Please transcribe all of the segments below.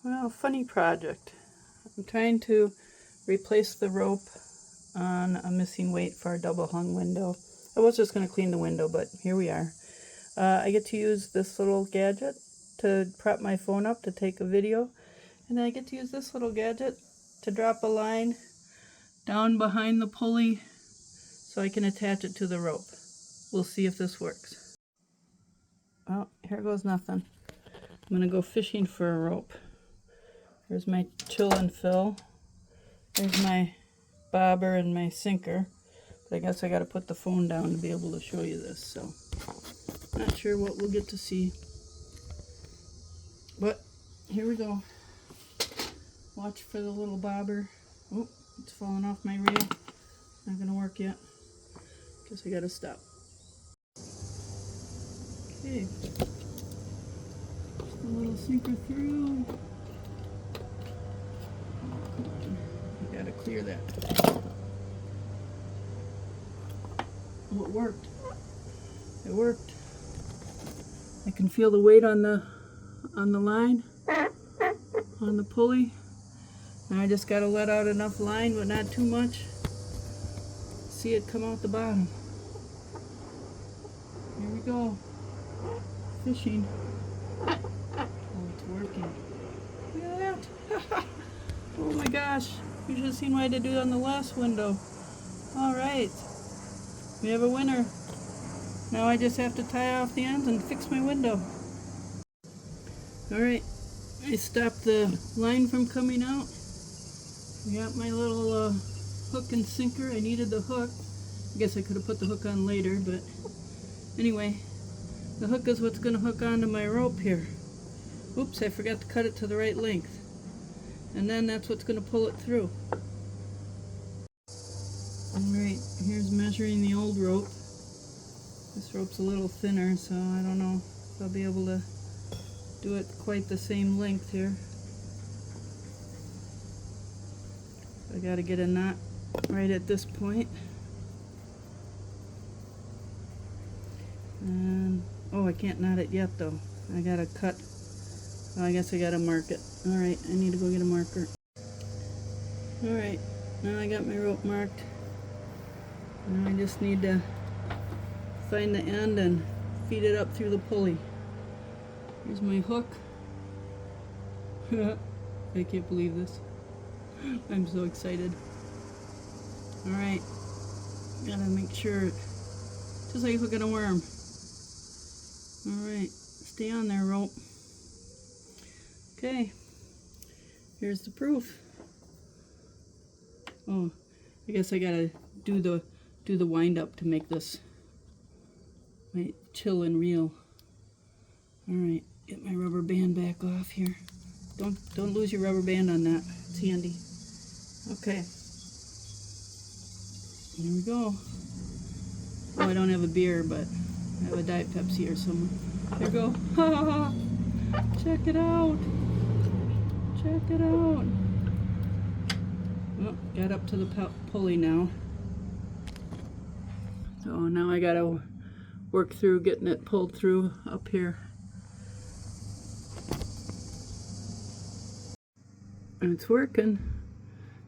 Well, funny project. I'm trying to replace the rope on a missing weight for a double hung window. I was just going to clean the window, but here we are. I get to use this little gadget to prop my phone up to take a video, and then I get to use this little gadget to drop a line down behind the pulley so I can attach it to the rope. We'll see if this works. Well, here goes nothing. I'm going to go fishing for a rope. There's my chill and fill. There's my bobber and my sinker. But I guess I got to put the phone down to be able to show you this. So, not sure what we'll get to see. But here we go. Watch for the little bobber. Oh, it's falling off my reel. Not going to work yet. Guess I got to stop. Okay. Just a little sinker through. Gotta clear that. Oh, it worked. It worked. I can feel the weight on the line, on the pulley. And I just gotta let out enough line, but not too much. See it come out the bottom. Here we go. Fishing. Oh, it's working. Look at that. Oh my gosh. You should have seen what I did on the last window. Alright. We have a winner. Now I just have to tie off the ends and fix my window. Alright. I stopped the line from coming out. I got my little hook and sinker. I needed the hook. I guess I could have put the hook on later, but anyway. The hook is what's going to hook onto my rope here. Oops, I forgot to cut it to the right length. And then that's what's going to pull it through. Alright, here's measuring the old rope. This rope's a little thinner, so I don't know if I'll be able to do it quite the same length here. I got to get a knot right at this point. And, oh, I can't knot it yet though. I got to cut. Oh, I guess I got to mark it. Alright, I need to go get a marker. Alright, now I got my rope marked. Now I just need to find the end and feed it up through the pulley. Here's my hook. I can't believe this. I'm so excited. Alright, gotta make sure, just like hooking a worm. Alright, stay on there, rope. Okay, here's the proof. Oh, I guess I gotta do the wind up to make this my chill and reel. All right, get my rubber band back off here. Don't lose your rubber band on that. It's handy. Okay, here we go. Oh, I don't have a beer, but I have a Diet Pepsi or something. There we go. Ha ha ha! Check it out. Check it out. Well, got up to the pulley now. So now I gotta work through getting it pulled through up here. And it's working.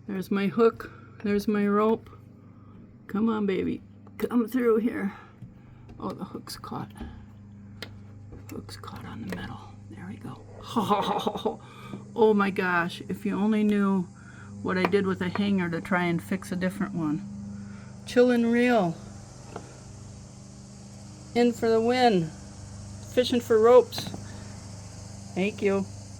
There's my hook. There's my rope. Come on, baby. Come through here. Oh, the hook's caught. Hook's caught on the metal. There we go. Oh my gosh. If you only knew what I did with a hanger to try and fix a different one. Chill and reel. In for the win. Fishing for ropes. Thank you.